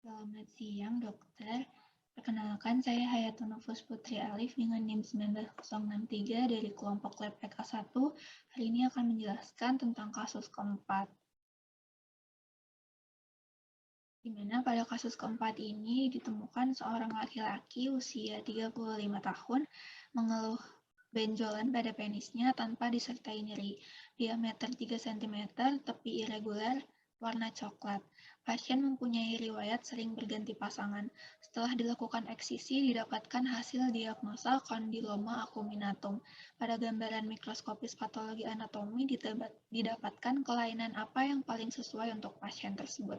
Selamat siang, dokter. Perkenalkan, saya Hayatun Nufus Putri Alif dengan NIM 19063 dari kelompok lab PK1. Hari ini akan menjelaskan tentang kasus keempat. Di mana pada kasus keempat ini ditemukan seorang laki-laki usia 35 tahun mengeluh benjolan pada penisnya tanpa disertai nyeri. Diameter 3 cm, tepi irregular, warna coklat. Pasien mempunyai riwayat sering berganti pasangan. Setelah dilakukan eksisi, didapatkan hasil diagnosa kondiloma acuminatum. Pada gambaran mikroskopis patologi anatomi, didapatkan kelainan apa yang paling sesuai untuk pasien tersebut.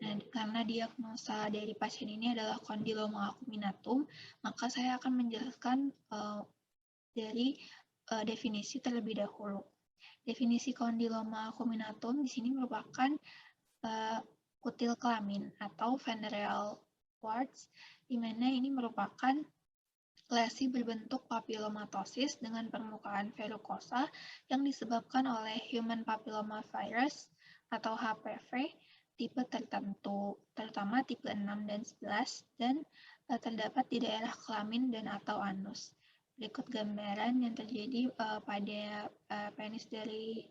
Nah, karena diagnosa dari pasien ini adalah kondiloma acuminatum, maka saya akan menjelaskan dari definisi terlebih dahulu. Definisi kondiloma acuminatum di sini merupakan kutil kelamin atau venereal warts, di mana ini merupakan lesi berbentuk papilomatosis dengan permukaan verrucosa yang disebabkan oleh human papilloma virus atau HPV tipe tertentu, terutama tipe 6 dan 11, dan terdapat di daerah kelamin dan atau anus. Berikut gambaran yang terjadi pada penis dari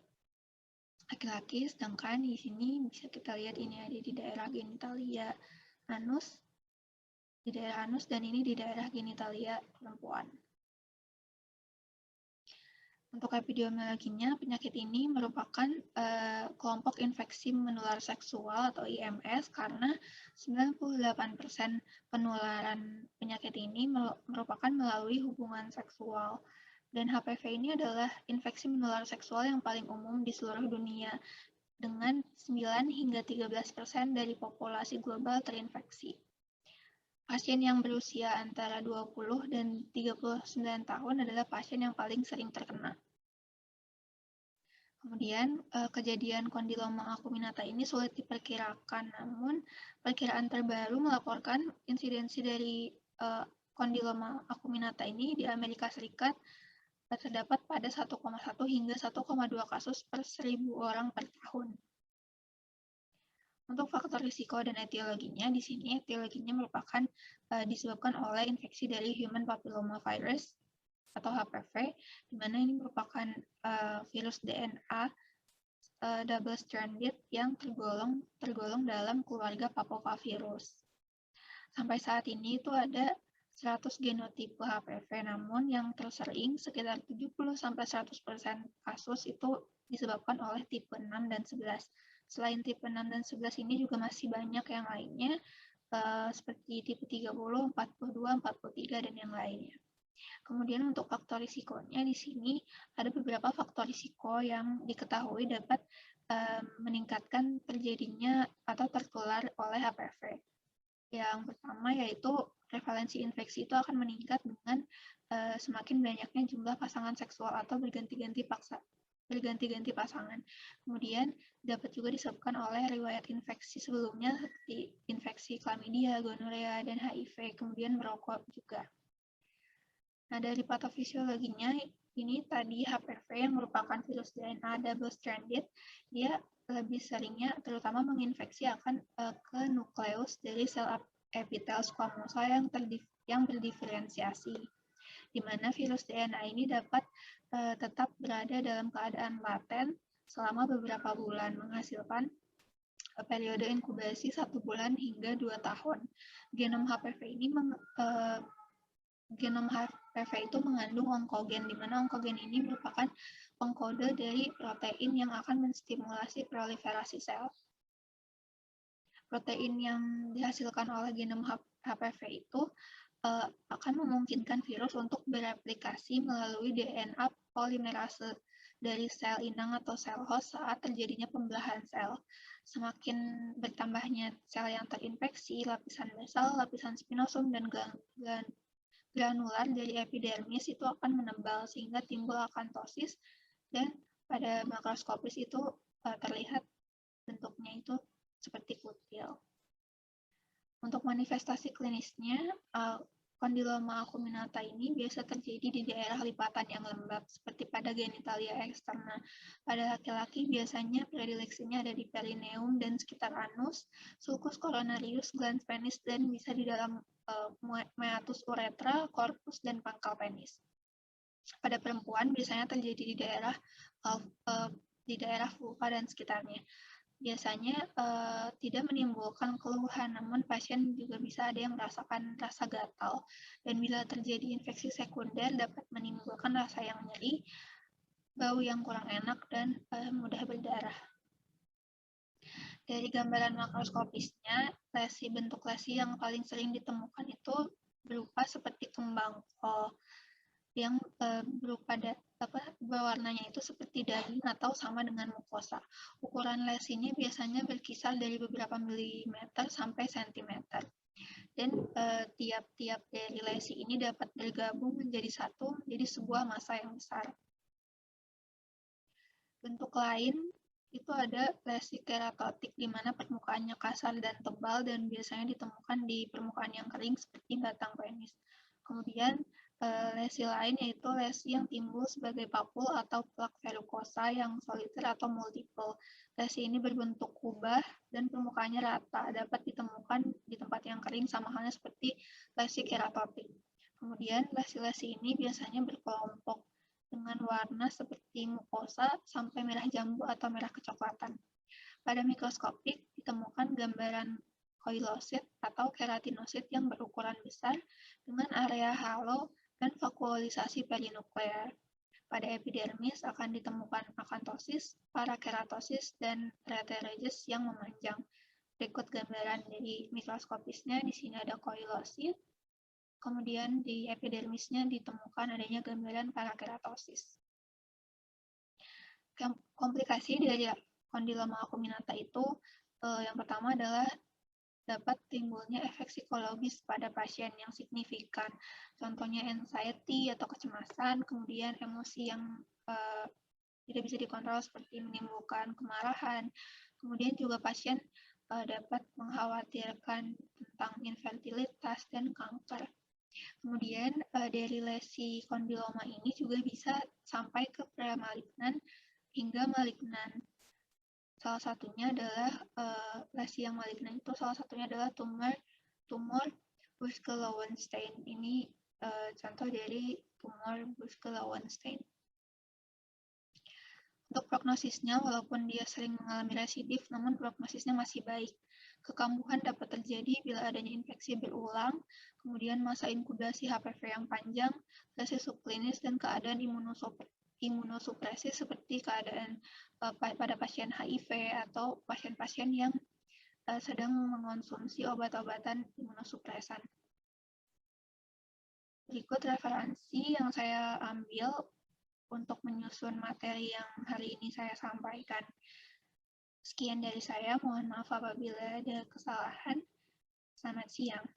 laki-laki, sedangkan di sini bisa kita lihat ini ada di daerah genitalia anus, dan ini di daerah genitalia perempuan. Untuk epidemiologinya, penyakit ini merupakan kelompok infeksi menular seksual atau IMS karena 98% penularan penyakit ini merupakan melalui hubungan seksual. Dan HPV ini adalah infeksi menular seksual yang paling umum di seluruh dunia, dengan 9 hingga 13% dari populasi global terinfeksi. Pasien yang berusia antara 20 dan 39 tahun adalah pasien yang paling sering terkena. Kemudian, kejadian kondiloma acuminata ini sulit diperkirakan, namun perkiraan terbaru melaporkan insidensi dari kondiloma acuminata ini di Amerika Serikat terdapat pada 1,1 hingga 1,2 kasus per 1.000 orang per tahun. Untuk faktor risiko dan etiologinya, di sini etiologinya merupakan disebabkan oleh infeksi dari human papilloma virus atau HPV, di mana ini merupakan virus DNA double stranded yang tergolong dalam keluarga papovavirus. Sampai saat ini itu ada 100 genotipe HPV, namun yang tersering sekitar 70-100% kasus itu disebabkan oleh tipe 6 dan 11. Selain tipe 6 dan 11 ini juga masih banyak yang lainnya, seperti tipe 30, 42, 43, dan yang lainnya. Kemudian untuk faktor risikonya di sini ada beberapa faktor risiko yang diketahui dapat meningkatkan terjadinya atau tertular oleh HPV. Yang pertama yaitu prevalensi infeksi itu akan meningkat dengan semakin banyaknya jumlah pasangan seksual atau berganti-ganti pasangan. Kemudian dapat juga disebabkan oleh riwayat infeksi sebelumnya seperti infeksi chlamydia, gonorea, dan HIV, kemudian merokok juga. Nah, dari patofisiologinya, ini tadi HPV yang merupakan virus DNA double stranded, dia lebih seringnya terutama menginfeksi akan ke nukleus dari sel epitel squamosa yang berdiferensiasi, di mana virus DNA ini dapat tetap berada dalam keadaan laten selama beberapa bulan, menghasilkan periode inkubasi 1 bulan hingga 2 tahun. Genom HPV ini genom HPV itu mengandung onkogen, di mana onkogen ini merupakan pengkode dari protein yang akan menstimulasi proliferasi sel. Protein yang dihasilkan oleh genom HPV itu akan memungkinkan virus untuk bereplikasi melalui DNA polimerase dari sel inang atau sel host saat terjadinya pembelahan sel. Semakin bertambahnya sel yang terinfeksi, lapisan basal, lapisan spinosum, dan granular dari epidermis itu akan menebal sehingga timbul akantosis, dan pada makroskopis itu terlihat bentuknya itu seperti kutil. Untuk manifestasi klinisnya, kondiloma acuminata ini biasa terjadi di daerah lipatan yang lembab, seperti pada genitalia eksterna. Pada laki-laki biasanya predileksinya ada di perineum dan sekitar anus, sulcus coronarius, glans penis, dan bisa di dalam meatus uretra, corpus, dan pangkal penis. Pada perempuan biasanya terjadi di daerah vulva dan sekitarnya. Biasanya tidak menimbulkan keluhan, namun pasien juga bisa ada yang merasakan rasa gatal, dan bila terjadi infeksi sekunder dapat menimbulkan rasa yang nyeri, bau yang kurang enak, dan mudah berdarah. Dari gambaran makroskopisnya, bentuk lesi yang paling sering ditemukan itu berupa seperti kembang kol, yang berupa berwarnanya itu seperti daging atau sama dengan mukosa. Ukuran lesinya biasanya berkisar dari beberapa milimeter sampai sentimeter. Dan tiap-tiap dari lesi ini dapat bergabung menjadi satu, menjadi sebuah massa yang besar. Bentuk lain itu ada lesi keratotik, di mana permukaannya kasar dan tebal dan biasanya ditemukan di permukaan yang kering seperti batang penis. Kemudian lesi lain yaitu lesi yang timbul sebagai papul atau plak verrucosa yang soliter atau multiple. Lesi ini berbentuk kubah dan permukaannya rata, dapat ditemukan di tempat yang kering sama halnya seperti lesi keratotik. Kemudian lesi-lesi ini biasanya berkelompok dengan warna seperti mukosa sampai merah jambu atau merah kecoklatan. Pada mikroskopik ditemukan gambaran koilosit atau keratinosit yang berukuran besar dengan area halo dan vakuolisasi perinuklear. Pada epidermis akan ditemukan akantosis, parakeratosis, dan reterogenes yang memanjang. Berikut gambaran dari mikroskopisnya. Di sini ada koilosit, kemudian di epidermisnya ditemukan adanya gambaran parakeratosis. Komplikasi dari kondiloma acuminata itu yang pertama adalah dapat timbulnya efek psikologis pada pasien yang signifikan. Contohnya anxiety atau kecemasan, kemudian emosi yang tidak bisa dikontrol seperti menimbulkan kemarahan. Kemudian juga pasien dapat mengkhawatirkan tentang infertilitas dan kanker. Kemudian dari lesi kondiloma ini juga bisa sampai ke premalignan hingga malignan. Salah satunya adalah lesi yang malignan itu salah satunya adalah tumor Buschke-Lowenstein. Ini contoh dari tumor Buschke-Lowenstein. Untuk prognosisnya, walaupun dia sering mengalami residif, namun prognosisnya masih baik. Kekambuhan dapat terjadi bila adanya infeksi berulang, kemudian masa inkubasi HPV yang panjang, lesi subklinis, dan keadaan imunosupresi seperti keadaan pada pasien HIV atau pasien-pasien yang sedang mengonsumsi obat-obatan imunosupresan. Berikut referensi yang saya ambil untuk menyusun materi yang hari ini saya sampaikan. Sekian dari saya, mohon maaf apabila ada kesalahan. Selamat siang.